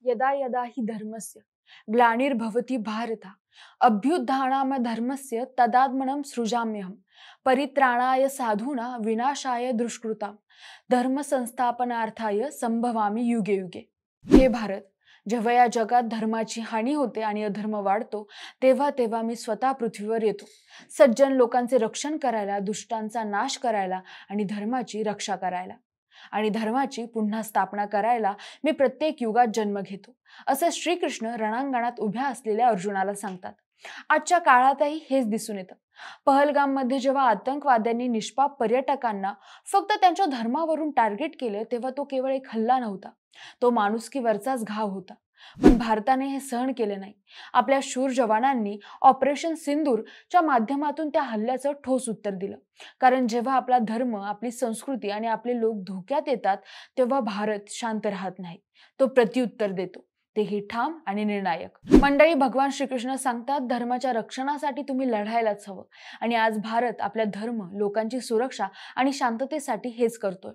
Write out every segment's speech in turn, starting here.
यदा यदा हि धर्मस्य ग्लानिर्भवति भारत अभ्युत्थानाय धर्मस्य तदात्मनं सृजाम्यहं परित्राणाय साधूना विनाशाय दुष्कृतां धर्म संस्थापनार्थाय संभवामि युगे युगे। हे भारत, जेव्हा या जगात धर्माची हानी होते आणि अधर्म वाढतो तेव्हा तेव्हा मी स्वतः पृथ्वीवर येतो, सज्जन लोकांचे रक्षण करायला, दुष्टांचा नाश करायला आणि धर्माची रक्षा करायला आणि धर्माची पुन्हा स्थापना करायला मी प्रत्येक युगात जन्म घेतो, असे श्रीकृष्ण रणांगणात उभ्या असलेल्या अर्जुनाला सांगतात। आजच्या काळातही हेच दिसून येतं। पहलगाममध्ये जेव्हा आतंकवाद्यांनी निष्पाप पर्यटकांना फक्त त्यांच्या धर्मावरून टार्गेट केले तेव्हा तो केवळ एक हल्ला नव्हता, तो माणुसकीवरचाच घाव होता। पण भारताने हे सहन केले नाही। आपल्या शूर जवानांनी ऑपरेशन सिंदूरच्या माध्यमातून त्या हल्ल्याचं ठोस उत्तर दिलं। कारण जेव्हा आपला धर्म, आपली संस्कृती आणि आपले लोक धोक्यात येतात तेव्हा भारत शांत राहत नाही, तो प्रत्युत्तर देतो, तेही ठाम आणि निर्णायक। मंडळी, भगवान श्रीकृष्ण सांगतात, धर्माच्या रक्षणासाठी तुम्ही लढायलाच हवं आणि आज भारत आपल्या धर्म, लोकांची सुरक्षा आणि शांततेसाठी हेच करतोय।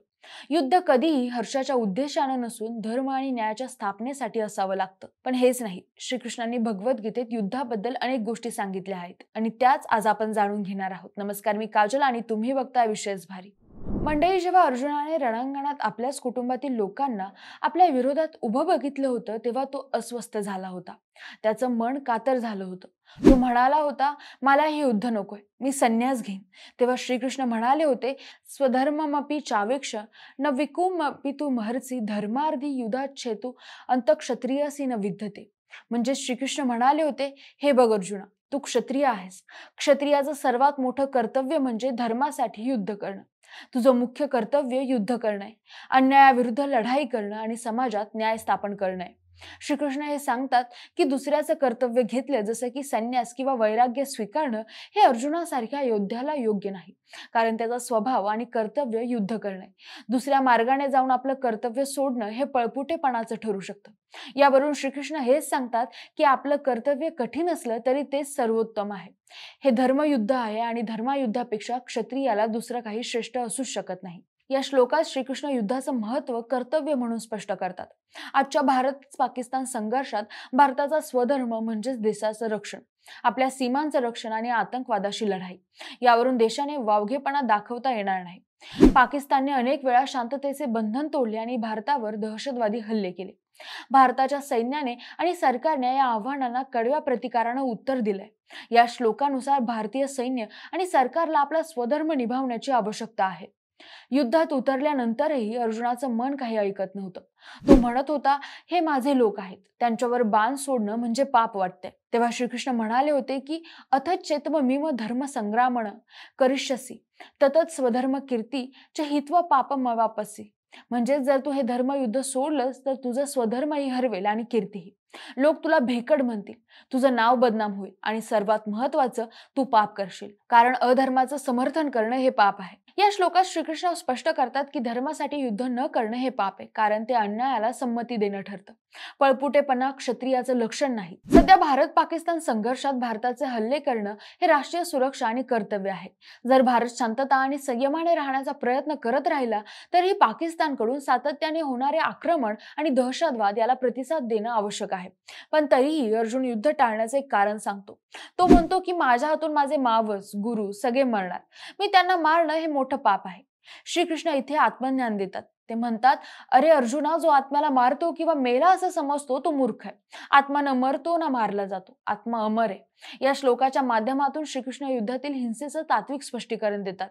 युद्ध कधीही हर्षाच्या उद्देशाने नसून धर्म आणि न्यायाच्या स्थापनेसाठी असावं लागतं। पण हेच नाही, श्रीकृष्णांनी भगवद्गीतेत युद्धाबद्दल अनेक गोष्टी सांगितल्या आहेत आणि त्याच आज आपण जाणून घेणार आहोत। नमस्कार, मी काजल आणि तुम्ही बघताय विशेष भारी। मंडळी, जेव्हा अर्जुनाने रणांगणात आपल्याच कुटुंबातील लोकांना आपल्या विरोधात उभं बघितलं होतं तेव्हा तो अस्वस्थ झाला होता, त्याचं मन कातर झालं होतं। तो म्हणाला होता, मला हे युद्ध नकोय, मी संन्यास घेईन। तेव्हा श्रीकृष्ण म्हणाले होते, स्वधर्ममपि चावेक्ष न विकुमपि तु महर्षी धर्मार्धी युधाच्छेतु अंतक्षत्रियसी न विद्यते। म्हणजे श्रीकृष्ण म्हणाले होते, हे बघ अर्जुना, तू क्षत्रिय आहेस, क्षत्रियाचं सर्वात मोठं कर्तव्य म्हणजे धर्मासाठी युद्ध करणं। तुझं मुख्य कर्तव्य युद्ध करणं आहे, अन्यायाविरुद्ध लढाई करणं आणि समाजात न्याय स्थापन करणं आहे। श्रीकृष्ण हे सांगतात की दुसऱ्याचं कर्तव्य घेतलं, जसं की संन्यास किंवा वैराग्य स्वीकारणं, हे अर्जुनासारख्या योद्ध्याला योग्य नाही, कारण त्याचा स्वभाव आणि कर्तव्य युद्ध करणे। दुसऱ्या मार्गाने जाऊन आपलं कर्तव्य सोडणं हे पळपुटेपणाचं ठरू शकतं। यावरून श्रीकृष्ण हेच सांगतात की आपलं कर्तव्य कठीण असलं तरी तेच सर्वोत्तम आहे। हे धर्मयुद्ध आहे आणि धर्मयुद्धापेक्षा क्षत्रियाला दुसरं काही श्रेष्ठ असूच शकत नाही। या श्लोकात श्रीकृष्ण युद्धाचं महत्त्व कर्तव्य म्हणून स्पष्ट करतात। आजच्या भारत पाकिस्तान संघर्षात भारताचा स्वधर्म म्हणजेच देशाचं रक्षण, आपल्या सीमांचं रक्षण आणि आतंकवादाशी लढाई, यावरून देशाने वावगेपणा दाखवता येणार नाही। पाकिस्तानने अनेक वेळा शांततेचे बंधन तोडले आणि भारतावर दहशतवादी हल्ले केले। भारताच्या सैन्याने आणि सरकारने या आव्हानांना कडव्या प्रतिकाराने उत्तर दिलंय। या श्लोकानुसार भारतीय सैन्य आणि सरकारला आपला स्वधर्म निभावण्याची आवश्यकता आहे। युद्धात उतरल्यानंतरही अर्जुनाचं मन काही ऐकत नव्हतं। तो म्हणत होता, हे माझे लोक आहेत, त्यांच्यावर बाण सोडणं म्हणजे पाप वाटतंय। तेव्हा श्रीकृष्ण म्हणाले होते की अथचेतमीम धर्म संग्रामण करिष्यसि ततत स्वधर्म कीर्ती च हित्वा पापमवापसी। म्हणजे जर तू हे धर्मयुद्ध सोडलंस तर तुझं स्वधर्मही हरवेल आणि कीर्तीही। लोक तुला भेकड म्हणतील, तुझं नाव बदनाम होईल आणि सर्वात महत्त्वाचं, तू पाप करशील, कारण अधर्माचं समर्थन करणं हे पाप आहे। या श्लोकात श्रीकृष्ण स्पष्ट करतात की धर्मासाठी युद्ध न करणं हे पाप आहे, कारण ते अन्यायाला संमती देणं ठरतं। पळपुटेपणा क्षत्रियाचं लक्षण नाही। सध्या भारत पाकिस्तान संघर्षात भारताचे हल्ले करणं हे राष्ट्रीय सुरक्षा आणि कर्तव्य आहे। जर भारत शांतता आणि संयमाने राहण्याचा प्रयत्न करत राहिला तरीही पाकिस्तानकडून सातत्याने होणारे आक्रमण आणि दहशतवाद याला प्रतिसाद देणं आवश्यक आहे। पण तरीही अर्जुन युद्ध टाळण्याचे एक कारण सांगतो। तो म्हणतो की माझ्या हातून माझे मावस, गुरु सगळे मरणार, मी त्यांना मारणं हे मोठं पाप आहे। श्रीकृष्ण इथे आत्मज्ञान देतात। ते म्हणतात, अरे अर्जुना, जो आत्म्याला मारतो किंवा मेला असं समजतो तो मूर्ख आहे। आत्मा न मरतो ना मारला जातो, आत्मा अमर आहे। या श्लोकाच्या माध्यमातून श्रीकृष्ण युद्धातील हिंसेचं तात्विक स्पष्टीकरण देतात।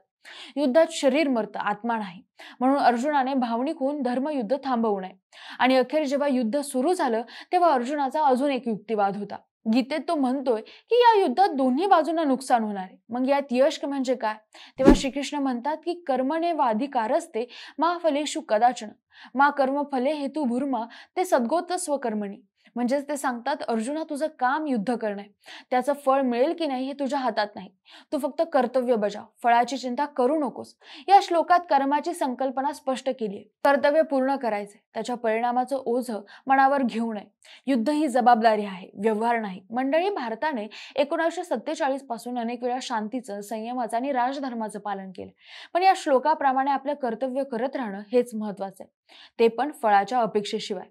युद्धात शरीर मरतं, आत्मा नाही, म्हणून अर्जुनाने भावनिक होऊन धर्मयुद्ध थांबवू नये। आणि अखेर जेव्हा युद्ध सुरू झालं तेव्हा अर्जुनाचा अजून एक युक्तिवाद होता। गीतेत तो म्हणतोय की या युद्धात दोन्ही बाजूंना नुकसान होणार आहे, मग यात यश म्हणजे काय? तेव्हा श्रीकृष्ण म्हणतात की कर्मण्येवाधिकारस्ते मा फलेषु कदाचन मा कर्मफले हेतु भूर्मा ते सद्गोत्र स्वकर्मणी। म्हणजेच ते सांगतात, अर्जुना, तुझं काम युद्ध करणं आहे, त्याचं फळ मिळेल की नाही हे तुझ्या हातात नाही, तू फक्त कर्तव्य बजाव, फळाची चिंता करू नकोस। या श्लोकात कर्माची संकल्पना स्पष्ट केली आहे। कर्तव्य पूर्ण करायचे, त्याच्या परिणामाचं ओझं मनावर घेऊ नये। युद्ध ही जबाबदारी आहे, व्यवहार नाही। मंडळी, भारताने 1947 पासून अनेक वेळा शांतीचं, संयमाचं आणि राजधर्माचं पालन केलं, पण या श्लोकाप्रमाणे आपलं कर्तव्य करत राहणं हेच महत्त्वाचं आहे, ते पण फळाच्या अपेक्षेशिवाय।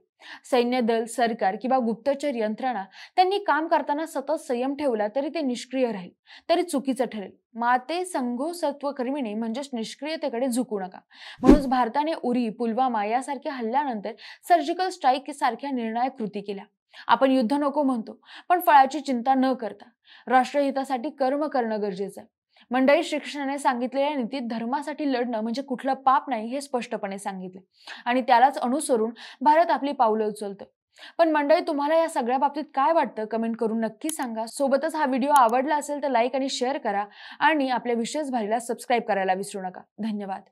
सैन्य दल, सरकार किंवा गुप्तचर यंत्रणा त्यांनी काम करताना सतत संयम ठेवला तरी ते निष्क्रिय राहील, तरी चुकीचं ठरेल. माते संघो सत्व कर्मिणी म्हणजेच निष्क्रियतेकडे झुकू नका. म्हणूनच भारताने उरी, पुलवामा यासारख्या हल्ल्यानंतर सर्जिकल स्ट्राईक सारख्या निर्णायक कृती केल्या. आपण युद्ध नको म्हणतो, पण फळाची चिंता न करता राष्ट्रहितासाठी कर्म करणं गरजेचं आहे. मंडळी, श्रीकृष्णाने सांगितलेल्या नीतीत धर्मासाठी लढणं म्हणजे कुठलं पाप नाही हे स्पष्टपणे सांगितले आणि त्यालाच अनुसरून भारत आपली पावलं उचलतोय. पण मंडळी, तुम्हाला या सगळ्या बाबतीत काय वाटतं कमेंट करून नक्की सांगा. सोबतच हा व्हिडिओ आवडला असेल तर लाईक आणि शेअर करा आणि आपल्या विशेष भारीला सबस्क्राईब करायला विसरू नका. धन्यवाद.